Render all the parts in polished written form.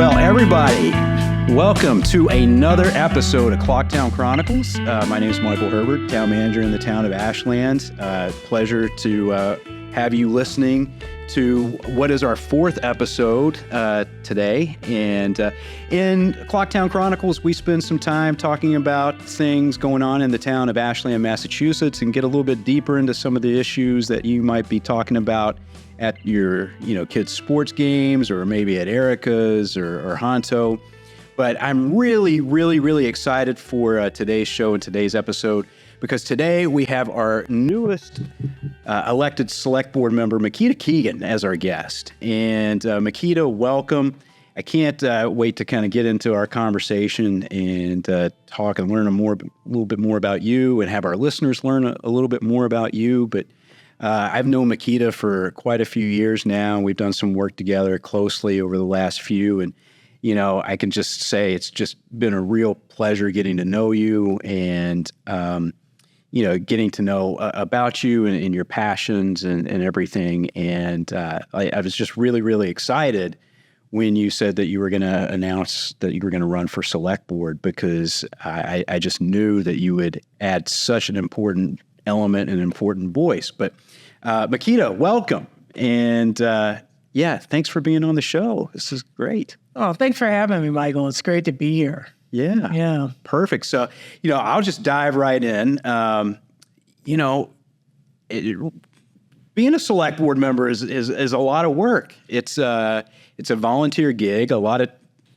Well, everybody, welcome to another episode of Clocktown Chronicles. My name is Michael Herbert, town manager in the town of Ashland. Pleasure to have you listening to what is our fourth episode today. And in Clocktown Chronicles, we spend some time talking about things going on in the town of Ashland, Massachusetts, and get a little bit deeper into some of the issues that you might be talking about at your, kids' sports games, or maybe at Erica's or Honto. But I'm really, really, really excited for today's show and today's episode, because today we have our newest elected select board member, Makeda Keegan, as our guest. And Makeda, welcome. I can't wait to kind of get into our conversation and talk and learn a little bit more about you, and have our listeners learn a little bit more about you. But I've known Makeda for quite a few years now. We've done some work together closely over the last few, and I can just say it's just been a real pleasure getting to know you and, getting to know about you and your passions and everything. And I was just really, really excited when you said that you were going to announce that you were going to run for select board, because I just knew that you would add such an important element and important voice. But Makeda, welcome. And thanks for being on the show. This is great. Oh, thanks for having me, Michael. It's great to be here. Yeah. Perfect. So, I'll just dive right in. Being a select board member is a lot of work. It's a volunteer gig. A lot of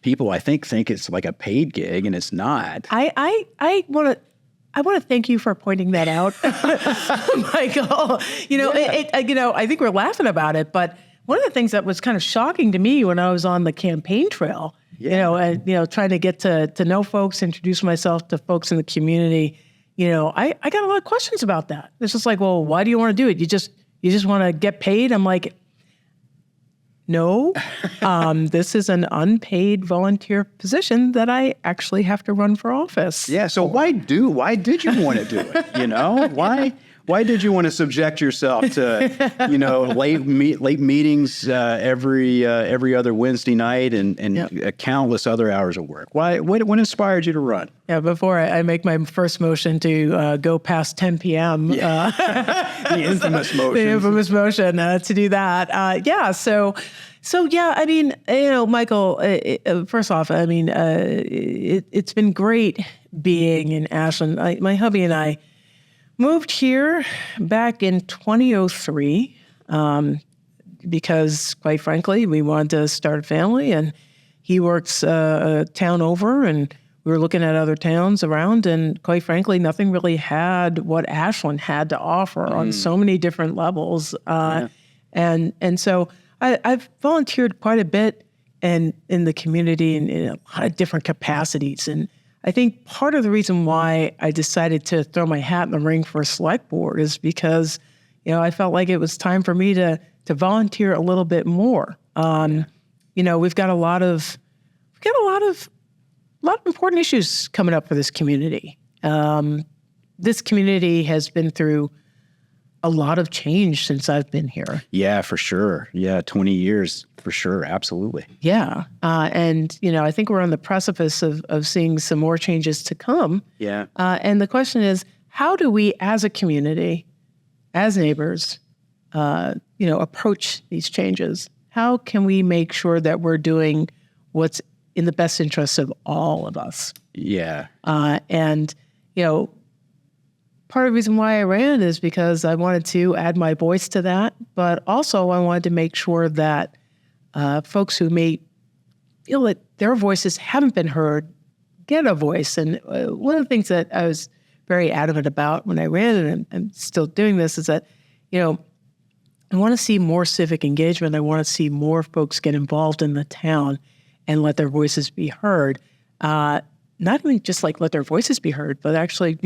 people, I think it's like a paid gig, and it's not. I want to thank you for pointing that out, Michael. I think we're laughing about it, but one of the things that was kind of shocking to me when I was on the campaign trail, trying to get to know folks, introduce myself to folks in the community, I got a lot of questions about that. It's just like, well, why do you want to do it? You just want to get paid? I'm like, no, this is an unpaid volunteer position that I actually have to run for office. Yeah. So why did you want to do it? Why did you want to subject yourself to, late meetings every other Wednesday night and countless other hours of work? What inspired you to run? Yeah, before I make my first motion to go past 10 p.m. The infamous motion. The infamous motion to do that. So I mean, Michael, first off, I mean, it's been great being in Ashland. My hubby and I moved here back in 2003 because, quite frankly, we wanted to start a family, and he works a town over, and we were looking at other towns around, and quite frankly, nothing really had what Ashland had to offer on so many different levels. And so I've volunteered quite a bit in the community in a lot of different capacities. And I think part of the reason why I decided to throw my hat in the ring for a select board is because, I felt like it was time for me to volunteer a little bit more. We've got a lot of important issues coming up for this community. This community has been through a lot of change since I've been here. Yeah, for sure. Yeah, 20 years, for sure. Absolutely. Yeah. And I think we're on the precipice of seeing some more changes to come. Yeah. And the question is, how do we as a community, as neighbors, approach these changes? How can we make sure that we're doing what's in the best interest of all of us? Yeah. Part of the reason why I ran is because I wanted to add my voice to that, but also I wanted to make sure that folks who may feel that their voices haven't been heard get a voice. And one of the things that I was very adamant about when I ran, and I'm still doing this, is that, I want to see more civic engagement. I want to see more folks get involved in the town and let their voices be heard. Not even just like let their voices be heard, but actually,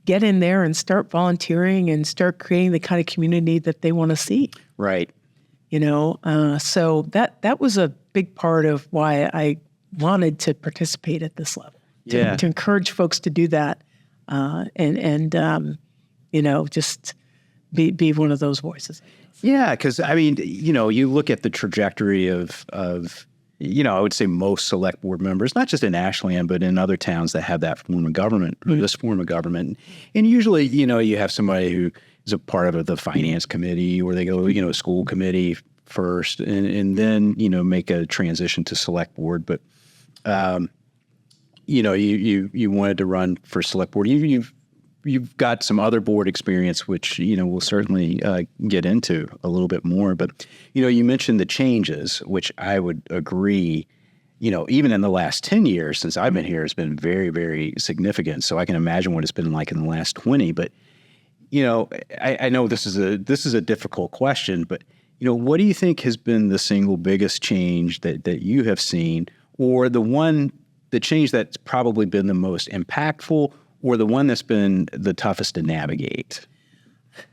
get in there and start volunteering and start creating the kind of community that they want to see. Right. So that was a big part of why I wanted to participate at this level. To encourage folks to do that, and just be one of those voices. Yeah, because I mean, you look at the trajectory of I would say most select board members, not just in Ashland, but in other towns that have that form of government, or this form of government. And usually, you have somebody who is a part of the finance committee, or they go, school committee first, and then, make a transition to select board. But, you wanted to run for select board. You've got some other board experience, which, we'll certainly get into a little bit more. But, you mentioned the changes, which I would agree, even in the last 10 years since I've been here, has been very, very significant. So I can imagine what it's been like in the last 20. But, I know this is a difficult question, but, what do you think has been the single biggest change that you have seen, or the change that's probably been the most impactful, or the one that's been the toughest to navigate?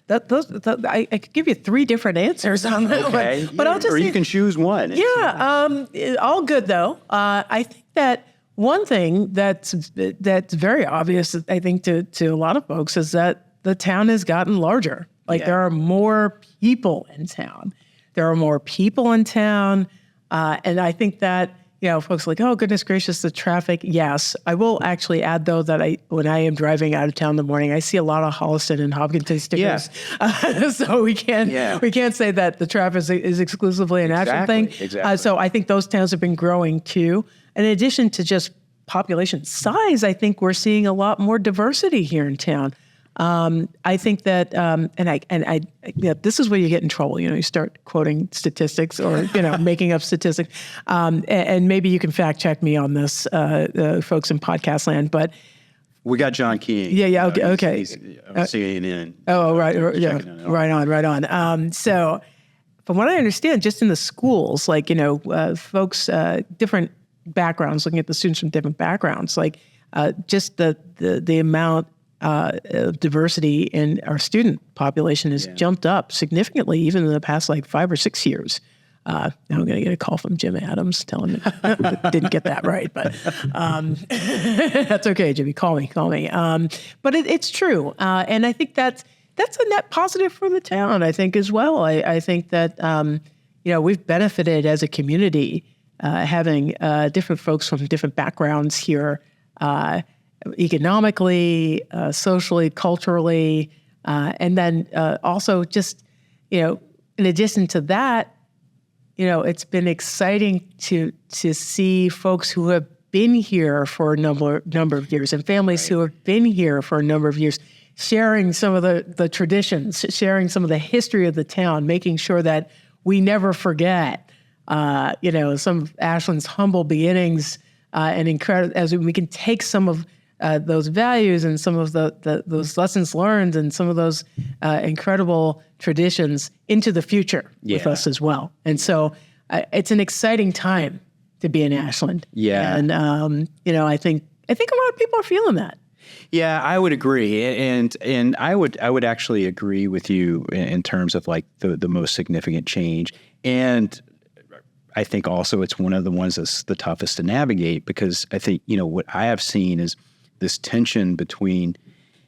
I could give you 3 different answers on that one. But I'll just you can choose one. Yeah, all good though. I think that one thing that's very obvious, I think, to a lot of folks is that the town has gotten larger. There are more people in town. And I think that, folks are like, oh, goodness gracious, the traffic. Yes. I will actually add, though, that when I am driving out of town in the morning, I see a lot of Holliston and Hopkinton stickers. So we can't say that the traffic is exclusively an Ashland thing. Exactly. So I think those towns have been growing, too. In addition to just population size, I think we're seeing a lot more diversity here in town. I think that, this is where you get in trouble. You start quoting statistics or, making up statistics. And maybe you can fact check me on this, folks in podcast land, but. We got John Keegan. Yeah. Okay. He's on CNN. Oh, right. Yeah. Right on. So from what I understand, just in the schools, folks, different backgrounds, looking at the students from different backgrounds, just the amount of diversity in our student population has jumped up significantly, even in the past 5 or 6 years. Now I'm going to get a call from Jim Adams telling me didn't get that right, but that's okay, Jimmy. Call me. But it's true, and I think that's a net positive for the town. I think as well. I think that we've benefited as a community having different folks from different backgrounds here. Economically, socially, culturally, and then also just, in addition to that, it's been exciting to see folks who have been here for a number of years and families who have been here for a number of years, sharing some of the traditions, sharing some of the history of the town, making sure that we never forget, some of Ashland's humble beginnings, and incredible as we can take some of those values and some of those lessons learned and some of those incredible traditions into the future with us as well. And so it's an exciting time to be in Ashland. Yeah. And, I think a lot of people are feeling that. Yeah, I would agree. And I would actually agree with you in terms of the most significant change. And I think also it's one of the ones that's the toughest to navigate, because I think, what I have seen is this tension between,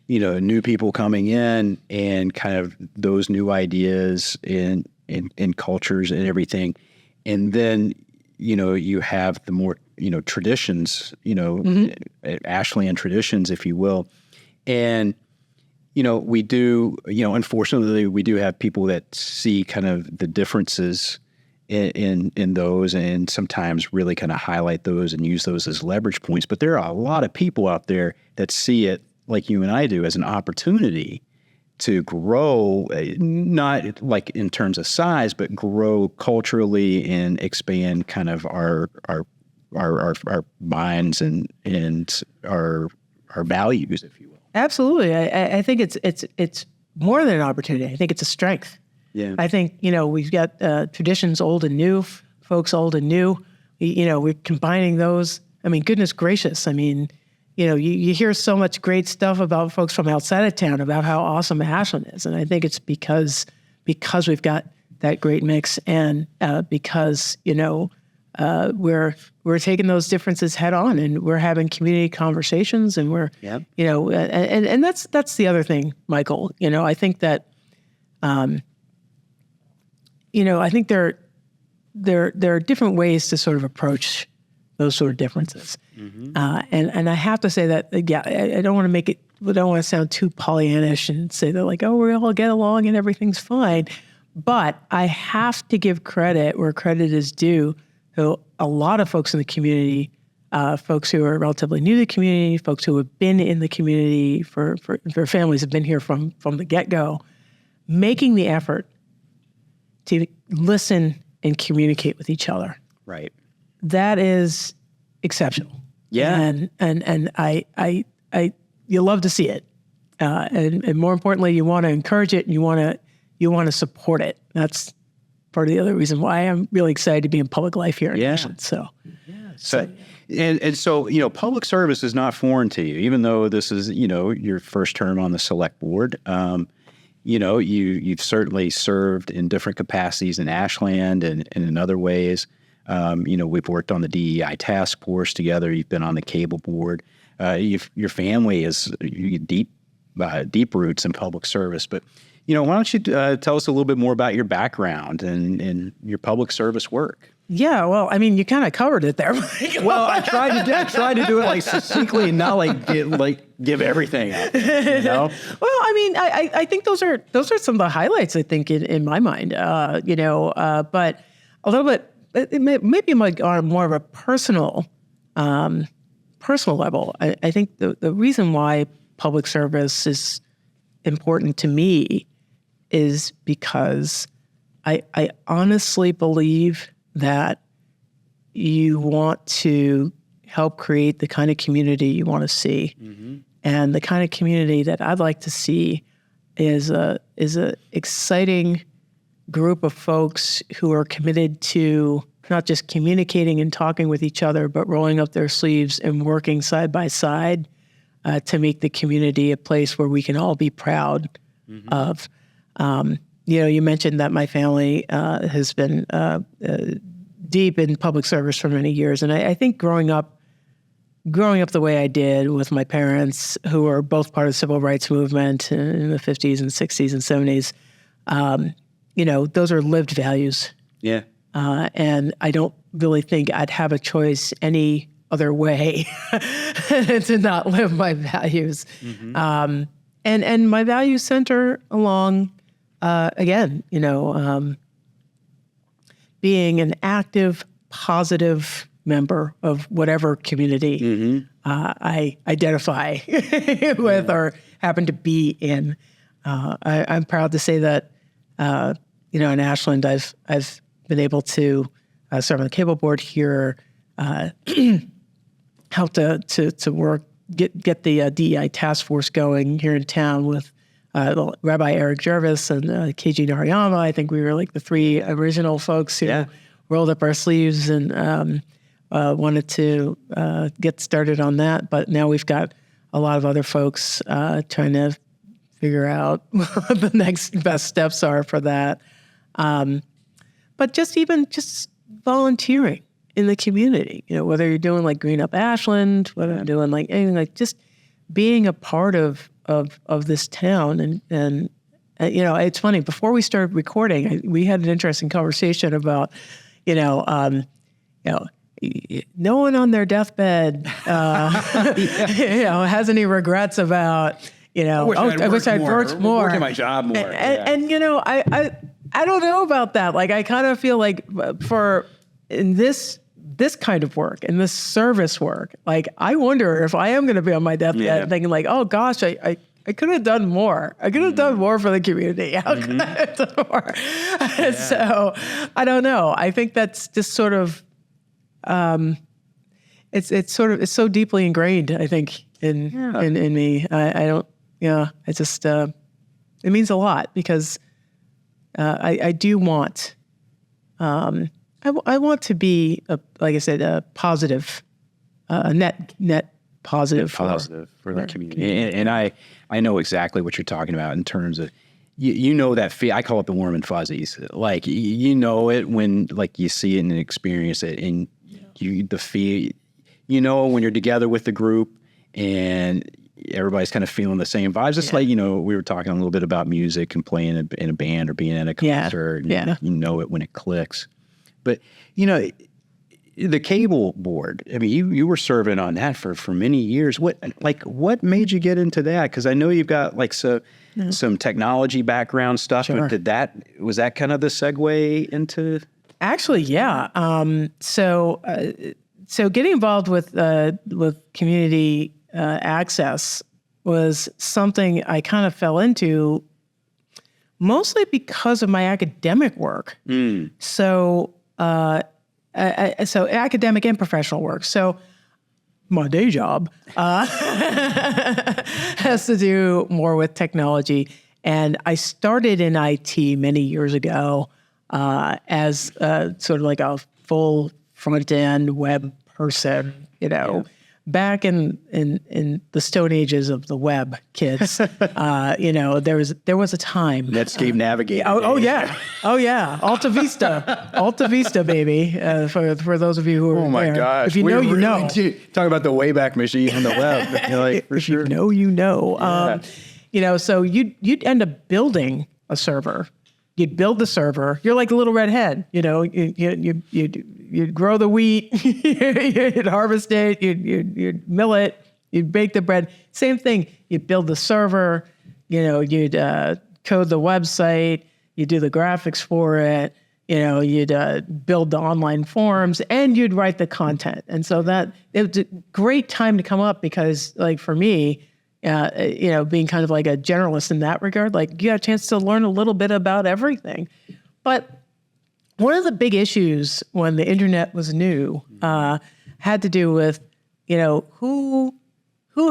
new people coming in and kind of those new ideas and cultures and everything. And then, you have the more, traditions, Ashland traditions, if you will. And, we do, unfortunately, we do have people that see kind of the differences in those, and sometimes really kind of highlight those and use those as leverage points. But there are a lot of people out there that see it, like you and I do, as an opportunity to grow, not in terms of size, but grow culturally and expand kind of our minds and our values, if you will. Absolutely. I think it's more than an opportunity. I think it's a strength. Yeah. I think, we've got traditions old and new, folks old and new. We're combining those. I mean, goodness gracious. I mean, you hear so much great stuff about folks from outside of town about how awesome Ashland is. And I think it's because we've got that great mix, and because, we're taking those differences head on, and we're having community conversations, and we're, and that's the other thing, Michael. I think that, I think there are different ways to sort of approach those sort of differences. And I have to say that, yeah, I don't want to make it, I don't want to sound too Pollyannish and say that like, oh, we all get along and everything's fine. But I have to give credit where credit is due to a lot of folks in the community, folks who are relatively new to the community, folks who have been in the community for their families have been here from the get-go, making the effort to listen and communicate with each other. Right. That is exceptional. Yeah. And I you love to see it. And more importantly, you want to encourage it and you want to support it. That's part of the other reason why I'm really excited to be in public life here in Ashland. So, so, public service is not foreign to you, even though this is, your first term on the select board. You've certainly served in different capacities in Ashland and in other ways. We've worked on the DEI task force together. You've been on the cable board. Your family is deep roots in public service. But, why don't you tell us a little bit more about your background and your public service work? Yeah, well, I mean, you kind of covered it there. Well, I tried to do it like succinctly and not give everything up. Well, I mean, I think those are some of the highlights. I think in my mind, but a little bit maybe on more of a personal level. I think the reason why public service is important to me is because I honestly believe that you want to help create the kind of community you want to see. Mm-hmm. And the kind of community that I'd like to see is a exciting group of folks who are committed to not just communicating and talking with each other, but rolling up their sleeves and working side by side to make the community a place where we can all be proud of. You mentioned that my family has been deep in public service for many years. And I think growing up the way I did with my parents, who were both part of the civil rights movement in the 50s and 60s and 70s, those are lived values. Yeah. And I don't really think I'd have a choice any other way to not live my values. Mm-hmm. And my values center along, being an active, positive member of whatever community I identify with or happen to be in. I'm proud to say that, in Ashland, I've been able to serve on the cable board here, help to work, get the DEI task force going here in town with Rabbi Eric Jervis and KG Narayama. I think we were like the three original folks who rolled up our sleeves and wanted to get started on that. But now we've got a lot of other folks trying to figure out what the next best steps are for that. But just volunteering in the community, whether you're doing like Green Up Ashland, whether you're doing like anything, like just being a part of this town. And it's funny, before we started recording, we had an interesting conversation about, no one on their deathbed, has any regrets about, I wish I'd worked more. Working my job more. And I don't know about that. Like, I kind of feel like in this kind of work, in this service work, like, I wonder if I am going to be on my deathbed thinking like, oh gosh, I could have done more. I could have done more for the community. How could I have done more? So I don't know. I think that's just sort of, it's so deeply ingrained, I think, in me. I don't, it just, it means a lot because I do want, I want to be, like I said, a positive, a net positive for the community. And I know exactly what you're talking about in terms of, that feel. I call it the warm and fuzzies. Like, it when like you see it and experience it, and the feel, when you're together with the group and everybody's kind of feeling the same vibes. Just like, we were talking a little bit about music and playing in a band or being at a concert. And you know it when it clicks. But, the cable board, I mean, you were serving on that for many years. What made you get into that? Because I know you've got some technology background stuff, Sure. but was that kind of the segue into? Actually, yeah. So getting involved with community access was something I kind of fell into mostly because of my academic work. So academic and professional work. So my day job has to do more with technology. And I started in IT many years ago as sort of like a full front-end web person, Back in the stone ages of the web, kids, there was a time. Netscape Navigator. Oh yeah, Alta Vista, baby. For those of you who are oh my there. gosh, if you know, you know. Talk about the Wayback Machine on the web, for sure. You know, you know. So you'd end up building a server. You'd build the server. You're like a little redhead. You'd grow the wheat, you'd harvest it, you'd mill it, you'd bake the bread. Same thing. You'd build the server. You'd code the website. You'd do the graphics for it. You'd build the online forums, and you'd write the content. And so it was a great time to come up because, like for me, being kind of like a generalist in that regard, like you got a chance to learn a little bit about everything. But one of the big issues when the internet was new had to do with, who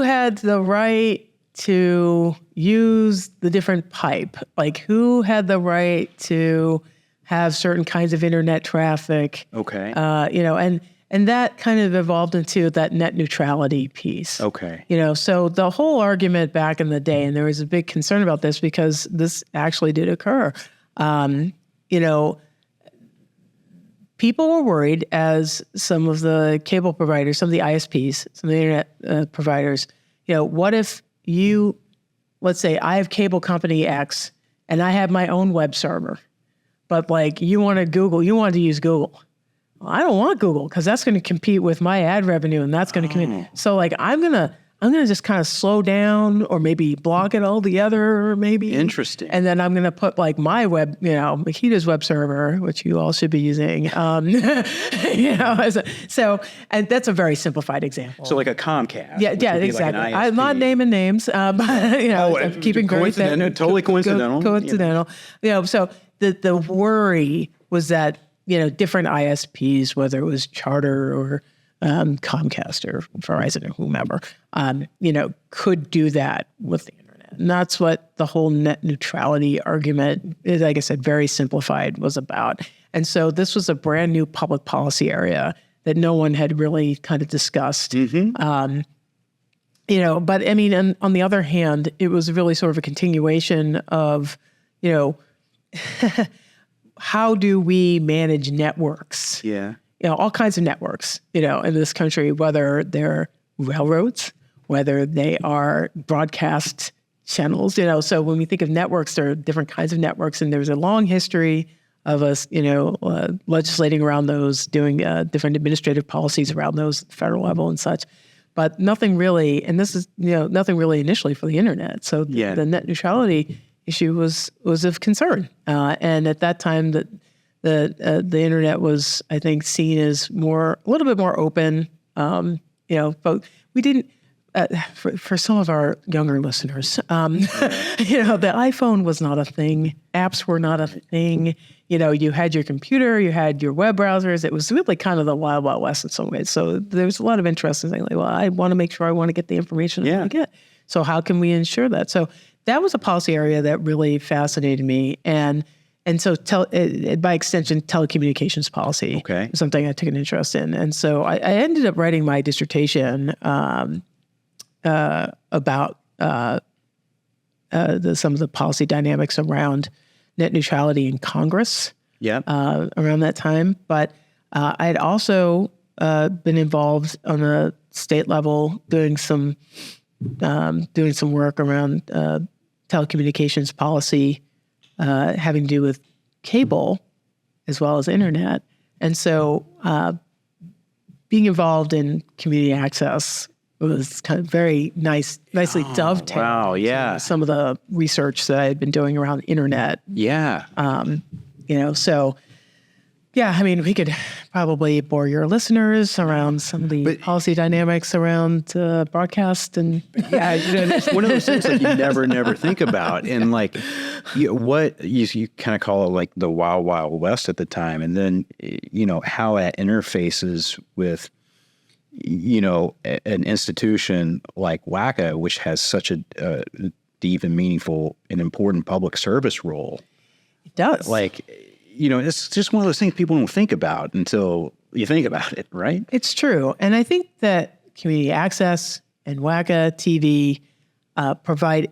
had the right to use the different pipe, like who had the right to have certain kinds of internet traffic. Okay. And that kind of evolved into that net neutrality piece. Okay. So the whole argument back in the day, and there was a big concern about this because this actually did occur. People were worried, as some of the cable providers, some of the ISPs, some of the internet providers, what if let's say I have cable company X and I have my own web server, but you wanted to use Google. Well, I don't want Google because that's going to compete with my ad revenue and that's going to compete. So I'm going to just kind of slow down or maybe block it altogether, maybe. Interesting. And then I'm going to put my web, Makeda's web server, which you all should be using. And that's a very simplified example. So like a Comcast. Yeah, exactly. Like I'm not naming names, but I'm keeping totally coincidental. Coincidental. So the worry was that different ISPs, whether it was Charter or Comcast or Verizon or whomever, could do that with the internet. And that's what the whole net neutrality argument is, like I said, very simplified, was about. And so this was a brand new public policy area that no one had really kind of discussed. Mm-hmm. But I mean, on the other hand, it was really sort of a continuation of, how do we manage networks? Yeah. All kinds of networks, in this country, whether they're railroads, whether they are broadcast channels, So when we think of networks, there are different kinds of networks, and there's a long history of us, legislating around those, doing different administrative policies around those at the federal level and such. But nothing really, and this is, nothing really initially for the internet. So the net neutrality issue was of concern. And at that time, the internet was, I think, seen as a little bit more open. But we didn't. For some of our younger listeners, the iPhone was not a thing. Apps were not a thing. You had your computer, you had your web browsers. It was really kind of the Wild Wild West in some ways. So there's a lot of interest in saying, I want to make sure I want to get the information I want to get. So how can we ensure that? So that was a policy area that really fascinated me. And so by extension, telecommunications policy was something I took an interest in. And so I ended up writing my dissertation about some of the policy dynamics around net neutrality in Congress around that time. But I had also been involved on a state level doing some work around telecommunications policy having to do with cable as well as internet. And so being involved in community access was kind of very nicely dovetailed. Wow, yeah. Some of the research that I had been doing around the internet. Yeah. So yeah, I mean, we could probably bore your listeners around some of the policy dynamics around broadcast and yeah, it's one of those things like you never think about, and like what you kind of call it like the wild west at the time, and then how that interfaces with an institution like WACA, which has such a deep and meaningful and important public service role. It does. Like, it's just one of those things people don't think about until you think about it, right? It's true. And I think that community access and WACA-TV provide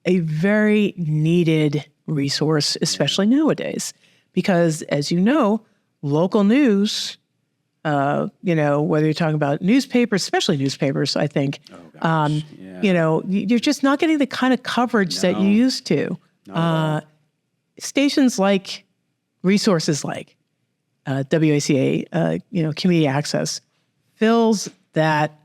a very needed resource, especially nowadays, because as you know, local news, whether you're talking about newspapers, especially newspapers, I think, you're just not getting the kind of coverage that you used to. Stations like resources like WACA, community access, fills that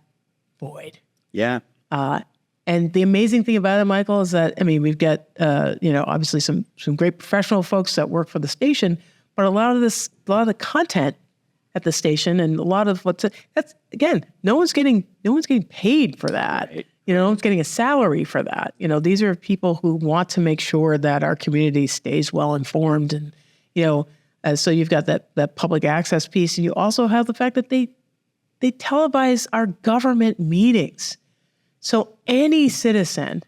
void. Yeah. And the amazing thing about it, Michael, is that, we've got, obviously some great professional folks that work for the station, but a lot of the content at the station and a lot of that's again, no one's getting paid for that. Right. No one's getting a salary for that. These are people who want to make sure that our community stays well informed, and so you've got that public access piece, and you also have the fact that they televise our government meetings, so any citizen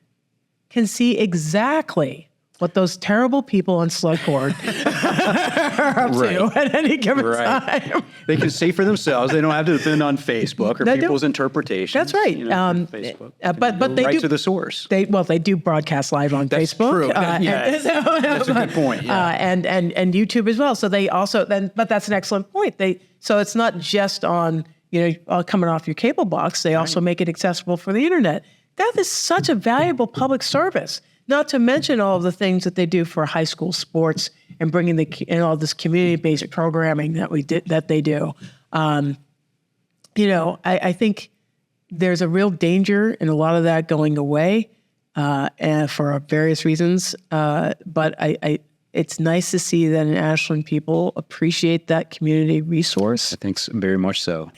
can see exactly what those terrible people on select board are up to at any given time. They can see for themselves. They don't have to depend on Facebook or people's interpretations. That's right. Facebook. But they right do to the source. They do broadcast live on Facebook. True. That's a good point. Yeah. And YouTube as well. So they also but that's an excellent point. So it's not just on coming off your cable box. They also make it accessible for the internet. That is such a valuable public service. Not to mention all of the things that they do for high school sports and bringing all this community-based programming that they do. I think there's a real danger in a lot of that going away, and for various reasons. But it's nice to see that in Ashland people appreciate that community resource. I think very much so.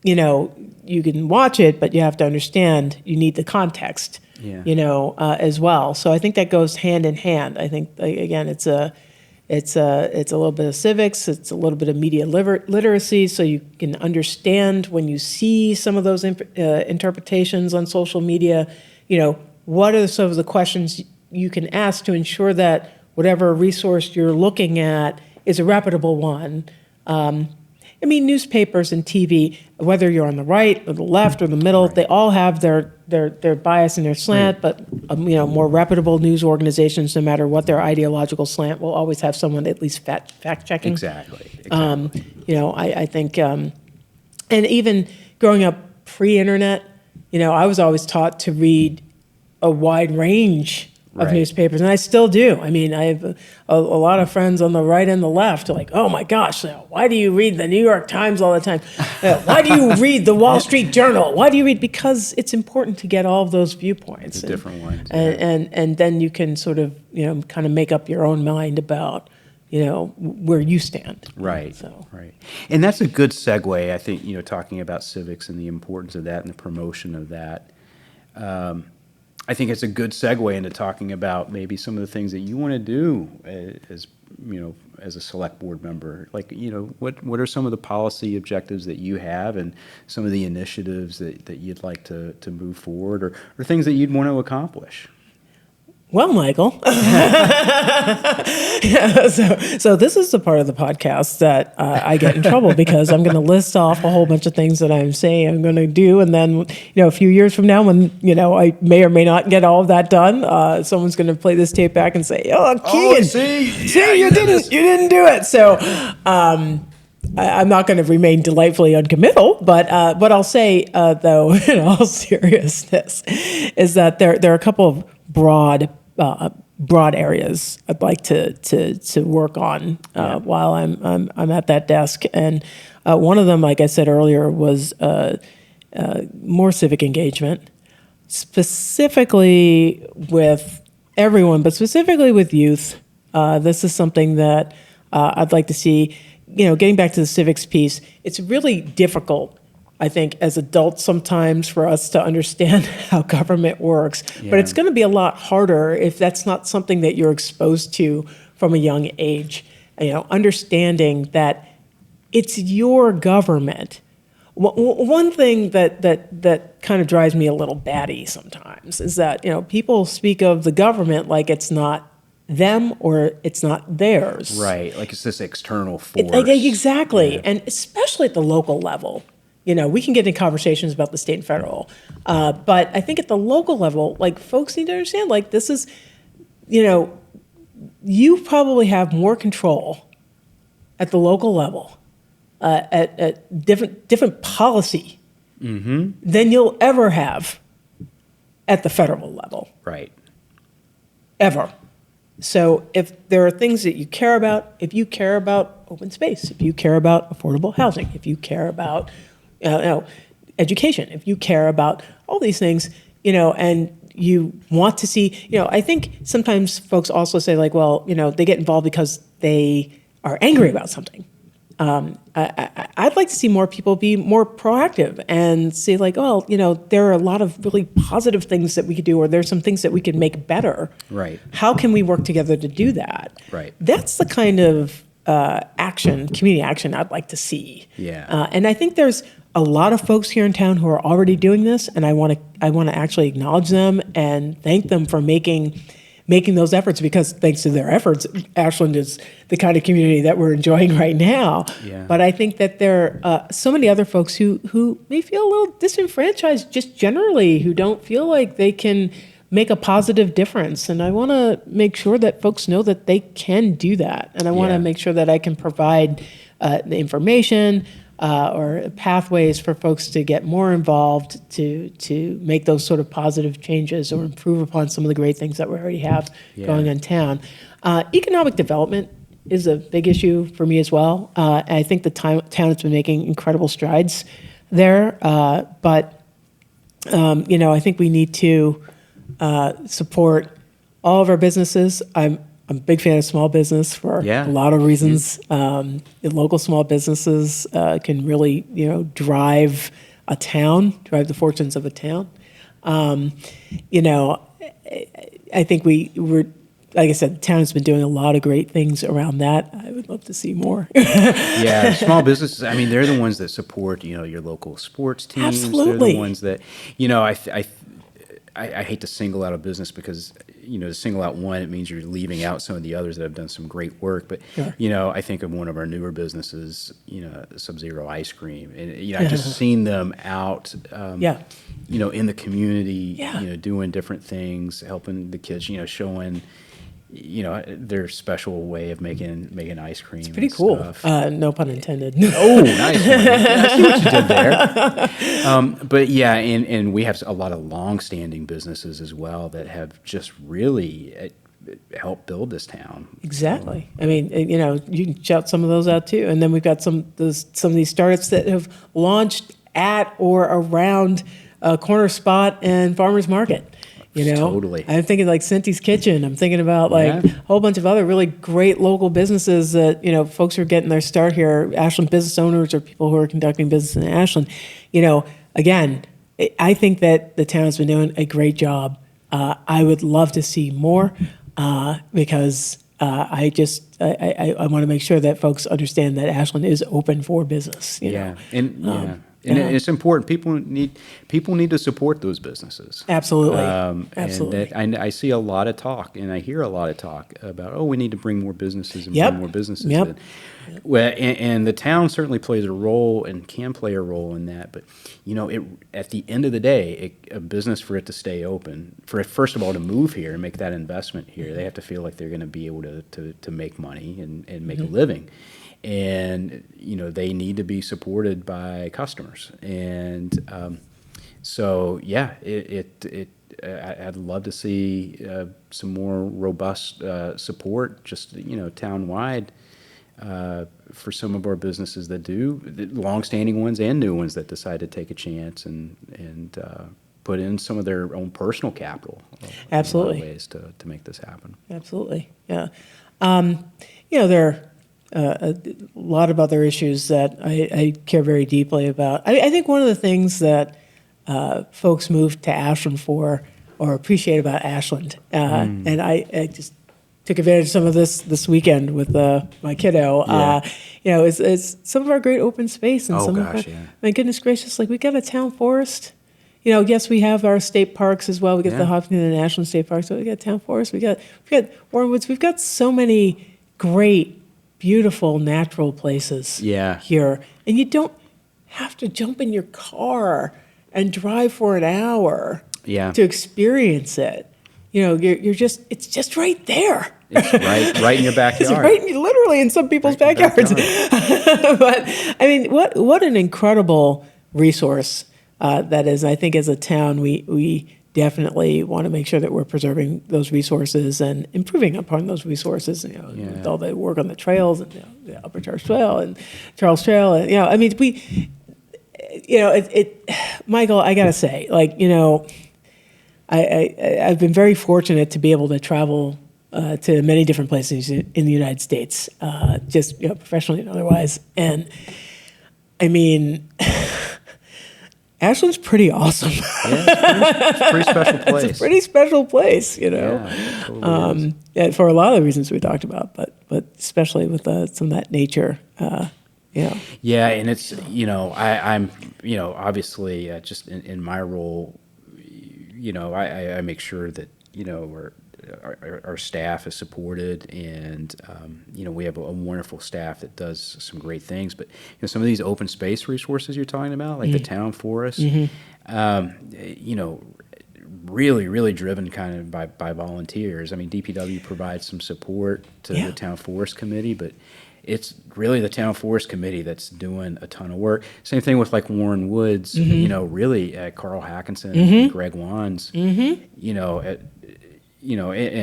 You can watch it, but you have to understand you need the context. As well. So I think that goes hand in hand. I think again, it's a little bit of civics, it's a little bit of media literacy, so you can understand when you see some of those interpretations on social media. What are some of the questions you can ask to ensure that whatever resource you're looking at is a reputable one. Newspapers and TV, whether you're on the right or the left or the middle, they all have their bias and their slant, but more reputable news organizations, no matter what their ideological slant, will always have someone at least fact checking. Exactly. I think, and even growing up pre-internet, I was always taught to read a wide range of newspapers, and I still do. I have a lot of friends on the right and the left are like, oh my gosh, why do you read the New York Times all the time? Why do you read the Wall Street Journal? Why do you read? Because it's important to get all of those viewpoints. The different ones. And then you can sort of, kind of make up your own mind about, where you stand. Right. And that's a good segue, I think, talking about civics and the importance of that and the promotion of that. I think it's a good segue into talking about maybe some of the things that you want to do as a select board member. Like, what are some of the policy objectives that you have and some of the initiatives that you'd like to move forward or things that you'd want to accomplish? Well, Michael, so this is the part of the podcast that I get in trouble because I'm going to list off a whole bunch of things that I'm saying I'm going to do, and then a few years from now, when I may or may not get all of that done, someone's going to play this tape back and say, "Oh, Keegan, see, you didn't do it." So I'm not going to remain delightfully uncommittal, but what I'll say though, in all seriousness, is that there are a couple of broad broad areas I'd like to work on while I'm at that desk. And one of them, like I said earlier, was more civic engagement, specifically with everyone, but specifically with youth. This is something that I'd like to see. Getting back to the civics piece, it's really difficult, I think, as adults sometimes for us to understand how government works. Yeah. But it's going to be a lot harder if that's not something that you're exposed to from a young age. Understanding that it's your government. One thing that kind of drives me a little batty sometimes is that people speak of the government like it's not them or it's not theirs. Right, like it's this external force. Exactly, Yeah. and especially at the local level. We can get into conversations about the state and federal, but I think at the local level, like folks need to understand, like this is, you probably have more control at the local level, at different policy than you'll ever have at the federal level. Right. Ever. So if there are things that you care about, if you care about open space, if you care about affordable housing, if you care about education, if you care about all these things, and you want to see, I think sometimes folks also say like, well, they get involved because they are angry about something. I'd like to see more people be more proactive and say like, well, there are a lot of really positive things that we could do, or there's some things that we could make better. Right. How can we work together to do that? Right. That's the kind of community action I'd like to see. Yeah. And I think there's a lot of folks here in town who are already doing this, and I want to actually acknowledge them and thank them for making those efforts, because thanks to their efforts, Ashland is the kind of community that we're enjoying right now. Yeah. But I think that there are so many other folks who may feel a little disenfranchised just generally, who don't feel like they can make a positive difference. And I want to make sure that folks know that they can do that. And I want to make sure that I can provide the information or pathways for folks to get more involved, to make those sort of positive changes or improve upon some of the great things that we already have going on in town. Economic development is a big issue for me as well. I think the town has been making incredible strides there, but I think we need to support all of our businesses. I'm a big fan of small business for a lot of reasons. The local small businesses can really, drive the fortunes of a town. I think we're, like I said, the town has been doing a lot of great things around that. I would love to see more. Yeah, small businesses, I mean, they're the ones that support, your local sports teams. Absolutely. They're the ones that, I hate to single out a business because, to single out one, it means you're leaving out some of the others that have done some great work. But, I think of one of our newer businesses, Sub-Zero Ice Cream. And, I've just seen them out, in the community, doing different things, helping the kids, showing, their special way of making ice cream. It's pretty cool. No pun intended. Oh, nice one. I see what you did there. But and we have a lot of long-standing businesses as well that have just really helped build this town. Exactly. I mean, you can shout some of those out too. And then we've got some of these startups that have launched at or around a corner spot and farmers market. Totally. I'm thinking like Cinti's Kitchen. I'm thinking about a whole bunch of other really great local businesses that, folks who are getting their start here, Ashland business owners or people who are conducting business in Ashland. Again, I think that the town has been doing a great job. I would love to see more because I want to make sure that folks understand that Ashland is open for business. And it's important. People need to support those businesses. Absolutely. Absolutely. And I see a lot of talk, and I hear a lot of talk about, we need to bring more businesses and bring more businesses in. Well, and the town certainly plays a role and can play a role in that. But at the end of the day, a business, for it to stay open, for it, first of all, to move here and make that investment here, they have to feel like they're going to be able to make money and make a living. And they need to be supported by customers, and So yeah, I'd love to see some more robust support, just town-wide, for some of our businesses that do, the long-standing ones and new ones that decide to take a chance and put in some of their own personal capital. Absolutely. In a lot of ways to make this happen. Absolutely, yeah. There are a lot of other issues that I care very deeply about. I think one of the things that folks move to Ashland for or appreciate about Ashland, and I just took advantage of some of this weekend with my kiddo. Yeah. Is some of our great open space and my goodness gracious, like we got a town forest. Yes, we have our state parks as well. We got the Hopkins and Ashland State Parks. So we got town forest. We got Warren Woods. We've got so many great, beautiful, natural places here, and you don't have to jump in your car and drive for an hour to experience it. It's just right there. It's right in your backyard. It's literally in some people's backyards. But I mean, what an incredible resource that is. I think as a town, we definitely want to make sure that we're preserving those resources and improving upon those resources. With all the work on the trails and the Upper Charles Trail and Charles Trail, and I mean, Michael, I gotta say, I've been very fortunate to be able to travel to many different places in the United States, just professionally and otherwise. And I mean, Ashland's pretty awesome. It's a pretty special place. It's a pretty special place, Yeah, it totally is. And for a lot of the reasons we talked about, but especially with some of that nature. Yeah, and it's I'm obviously just in my role, I make sure that our staff is supported, and we have a wonderful staff that does some great things. But some of these open space resources you're talking about, like the town forest, really, really driven kind of by volunteers. I mean, DPW provides some support to the town forest committee, but it's really the town forest committee that's doing a ton of work. Same thing with like Warren Woods, really Carl Hackinson and Greg Wands, and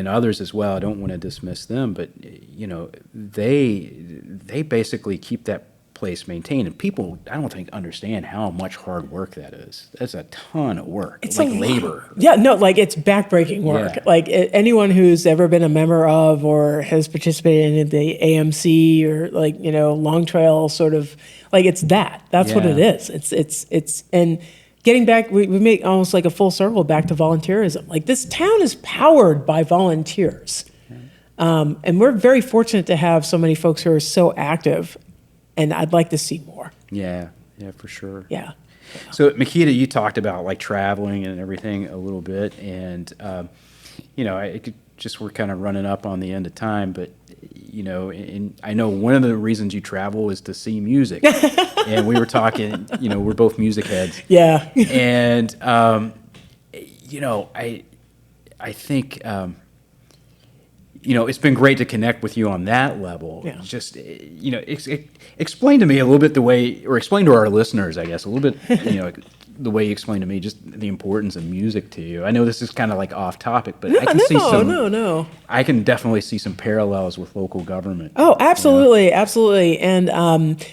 others as well. I don't want to dismiss them, but they basically keep that place maintained, and people I don't think understand how much hard work that is. That's a ton of work. It's like labor. Yeah, no, it's backbreaking work. Yeah. Anyone who's ever been a member of or has participated in the AMC or Long Trail sort of it's that. That's what it is. It's and getting back, we make almost like a full circle back to volunteerism. This town is powered by volunteers. And we're very fortunate to have so many folks who are so active, and I'd like to see more. Yeah, for sure. Yeah. So, Makeda, you talked about traveling and everything a little bit, and we're kind of running up on the end of time, but and I know one of the reasons you travel is to see music. And we were talking, we're both music heads. Yeah. And I think it's been great to connect with you on that level. Yeah. Just explain to me a little bit explain to our listeners, I guess, a little bit, the way you explained to me just the importance of music to you. I know this is kind of off topic, but I can see some. I can definitely see some parallels with local government. Oh, absolutely, absolutely. And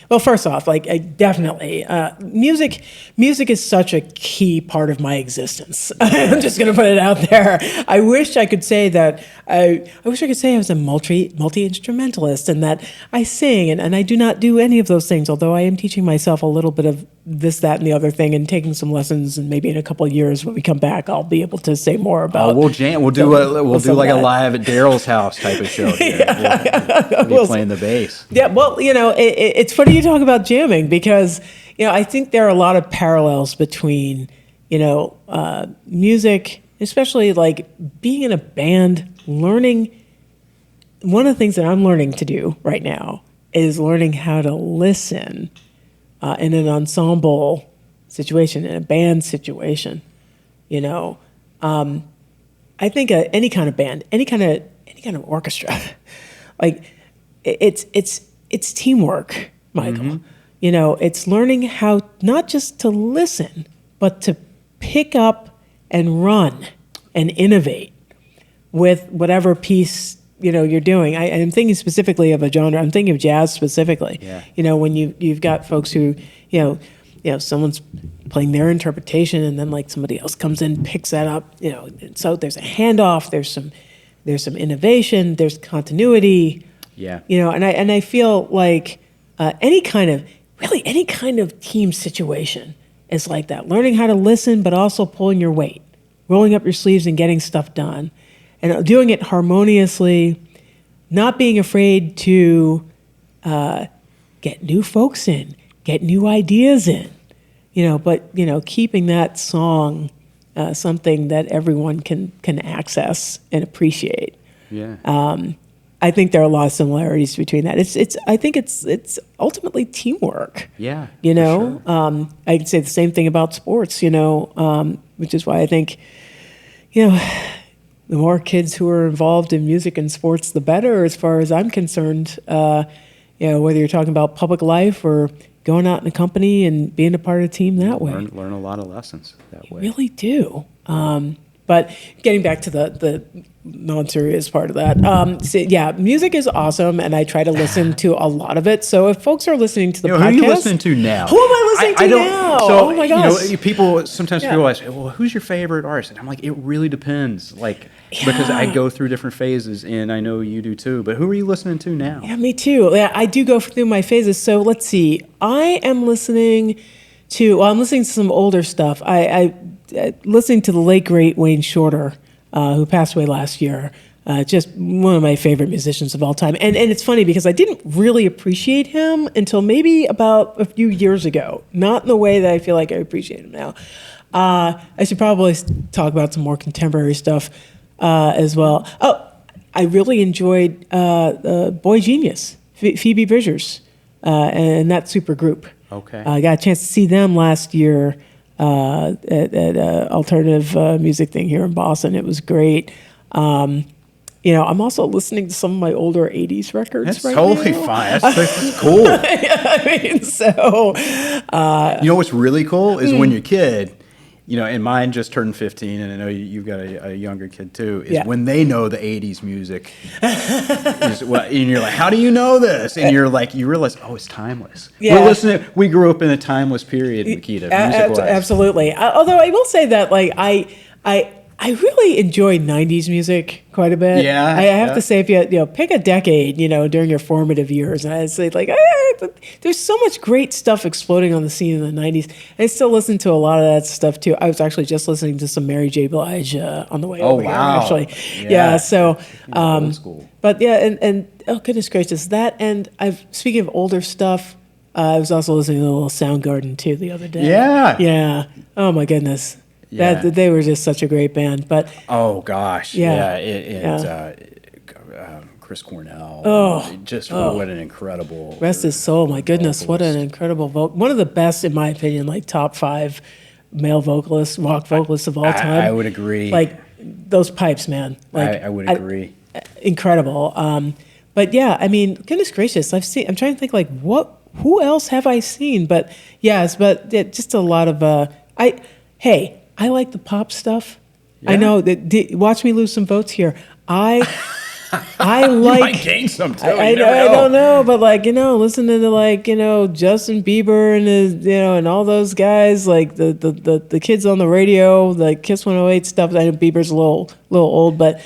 well, first off, I definitely music is such a key part of my existence. I'm just going to put it out there. I wish I could say that. I wish I could say I was a multi-instrumentalist and that I sing, and I do not do any of those things. Although I am teaching myself a little bit of this, that, and the other thing, and taking some lessons. And maybe in a couple of years when we come back, I'll be able to say more about. We'll do like a live at Daryl's house type of show. We'll be playing the bass. Yeah, well, it's funny you talk about jamming because I think there are a lot of parallels between music, especially being in a band. Learning. One of the things that I'm learning to do right now is learning how to listen in an ensemble situation, in a band situation. I think any kind of band, any kind of orchestra, it's teamwork, Michael. Mm-hmm. It's learning how not just to listen, but to pick up and run and innovate with whatever piece you're doing. I'm thinking specifically of a genre. I'm thinking of jazz specifically. Yeah. When you've got folks who someone's playing their interpretation, and then like somebody else comes in, picks that up. And so there's a handoff. There's some innovation. There's continuity. Yeah. And I feel like any kind of team situation is like that. Learning how to listen, but also pulling your weight, rolling up your sleeves and getting stuff done, and doing it harmoniously, not being afraid to get new folks in, get new ideas in, but keeping that song something that everyone can access and appreciate. Yeah. I think there are a lot of similarities between that. I think it's ultimately teamwork. Yeah. For sure. I could say the same thing about sports. Which is why I think, the more kids who are involved in music and sports, the better, as far as I'm concerned. Whether you're talking about public life or going out in a company and being a part of a team that way. Learn a lot of lessons that way. You really do. But getting back to the non-serious part of that, music is awesome, and I try to listen to a lot of it. So if folks are listening to the podcast, who are you listening to now? Who am I listening to now? So, oh my gosh! People sometimes realize, well, who's your favorite artist? And I'm like, it really depends. Because I go through different phases, and I know you do too. But who are you listening to now? Yeah, me too. Yeah, I do go through my phases. So let's see. I'm listening to some older stuff. I listening to the late great Wayne Shorter, who passed away last year. Just one of my favorite musicians of all time. And it's funny because I didn't really appreciate him until maybe about a few years ago. Not in the way that I feel like I appreciate him now. I should probably talk about some more contemporary stuff as well. Oh, I really enjoyed Boy Genius, Phoebe Bridgers, and that super group. Okay. I got a chance to see them last year at alternative music thing here in Boston. It was great. I'm also listening to some of my older 80s records. That's right totally now. fine. That's cool. What's really cool is when you're a kid, and mine just turned 15, and I know you've got a younger kid too, is when they know the 80s music. And you're like, how do you know this? And you're like, you realize, oh, it's timeless. Yeah. We grew up in a timeless period, Makeda, music-wise. Absolutely. Although I will say that, I really enjoyed 90s music quite a bit. Yeah. I have to say, if you pick a decade, during your formative years, and I'd say there's so much great stuff exploding on the scene in the 90s. I still listen to a lot of that stuff too. I was actually just listening to some Mary J. Blige on the way over here, actually. Yeah. So, old school. But yeah, and oh goodness gracious, that, and speaking of older stuff, I was also listening to a little Soundgarden too the other day. Yeah. Yeah. Oh my goodness. Yeah. They were just such a great band, but oh gosh, Chris Cornell. What an incredible. Rest his soul. My goodness, vocalist. what an incredible one of the best, in my opinion, top 5 male vocalists, rock vocalists of all time. I would agree. Those pipes, man. I would agree. Incredible. But yeah, I mean, goodness gracious, I'm trying to think who else have I seen? But yes, just a lot of I like the pop stuff. Yeah. I know that. Watch me lose some votes here. I like. You might gain some too. I don't know, but listening to Justin Bieber and his, and all those guys, the kids on the radio, the Kiss 108 stuff. I know Bieber's a little old, but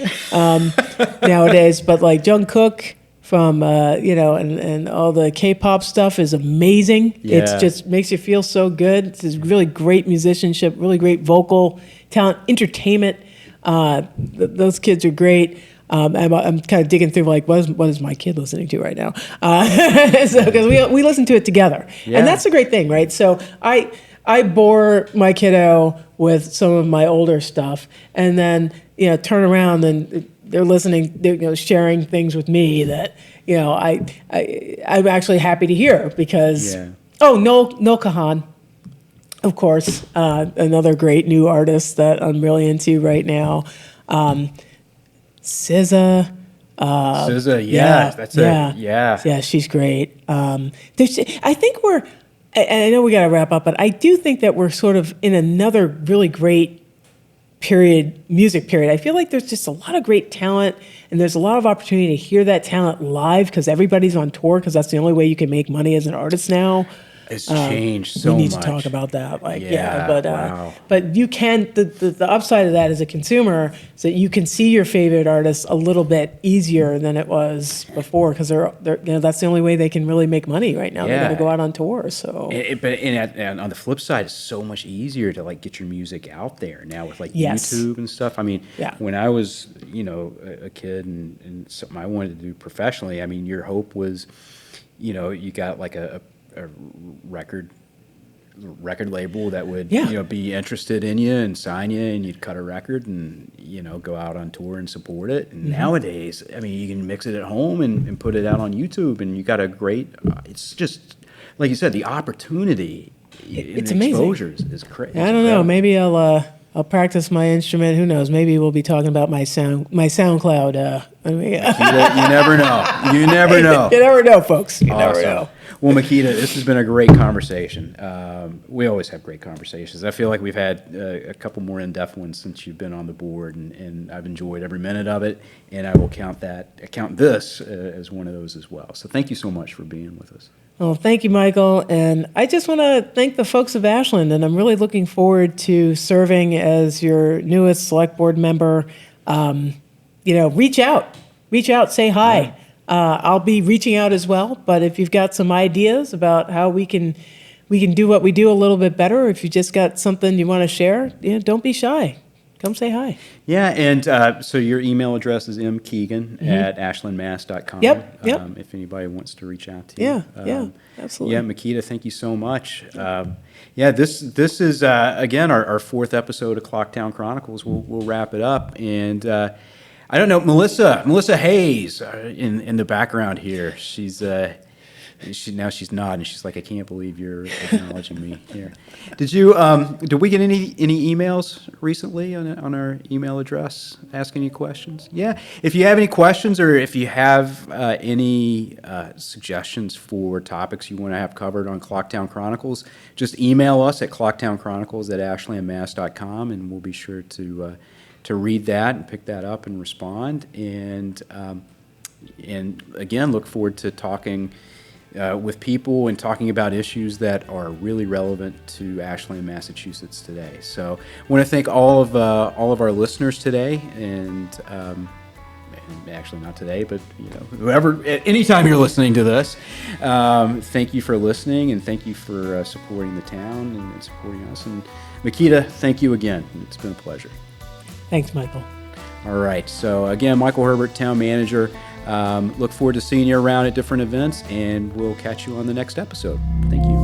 nowadays, but Jungkook from and all the K-pop stuff is amazing. Yeah. It just makes you feel so good. It's really great musicianship, really great vocal talent, entertainment. Those kids are great. I'm kind of digging through what is my kid listening to right now? Because we listen to it together, and that's a great thing, right? So I bore my kiddo with some of my older stuff, and then turn around and they're listening, they're sharing things with me that I'm actually happy to hear because Noel Kahan, of course, another great new artist that I'm really into right now. SZA. SZA, yeah, she's great. I think I know we got to wrap up, but I do think that we're sort of in another really great music period. I feel like there's just a lot of great talent, and there's a lot of opportunity to hear that talent live because everybody's on tour, because that's the only way you can make money as an artist now. It's changed so much. We need to talk about that. Wow. But you can, the upside of that as a consumer is that you can see your favorite artists a little bit easier than it was before, because they're that's the only way they can really make money right now. They're going to go out on tour. So, and on the flip side, it's so much easier to like get your music out there now with like YouTube and stuff. I mean, when I was a kid and something I wanted to do professionally, I mean, your hope was, you got like a record label that would be interested in you and sign you, and you'd cut a record and go out on tour and support it. And nowadays, I mean, you can mix it at home and put it out on YouTube, and you got a great it's just like you said, the opportunity it's in amazing. Exposures is crazy. I don't know, maybe I'll practice my instrument. Who knows? Maybe we'll be talking about my SoundCloud. You never know. You never know. You never know, folks. You never know. Well, Makeda, this has been a great conversation. We always have great conversations. I feel like we've had a couple more in-depth ones since you've been on the board, and I've enjoyed every minute of it. And I will count this as one of those as well. So thank you so much for being with us. Well, thank you, Michael. And I just want to thank the folks of Ashland, and I'm really looking forward to serving as your newest select board member. Reach out, say hi. Yeah. I'll be reaching out as well, but if you've got some ideas about how we can do what we do a little bit better, if you just got something you want to share, don't be shy. Come say hi. Yeah, and so your email address is mkeegan@ashlandmass.com. Yep. If anybody wants to reach out to you. Yeah, absolutely. Yeah, Makeda, thank you so much. This is, again, our fourth episode of Clocktown Chronicles. We'll wrap it up, and I don't know, Melissa Hayes in the background here. She's nodding. She's like, I can't believe you're acknowledging me here. Did we get any emails recently on our email address asking you questions? Yeah. If you have any questions, or if you have any suggestions for topics you want to have covered on Clocktown Chronicles, just email us at clocktownchronicles@ashlandmass.com, and we'll be sure to read that and pick that up and respond. And again, look forward to talking with people and talking about issues that are really relevant to Ashland, Massachusetts today. So I want to thank all of our listeners today, and actually not today, but whoever, anytime you're listening to this, thank you for listening, and thank you for supporting the town and supporting us. And Makeda, thank you again. It's been a pleasure. Thanks, Michael. All right. So again, Michael Herbert, Town Manager. Look forward to seeing you around at different events, and we'll catch you on the next episode. Thank you.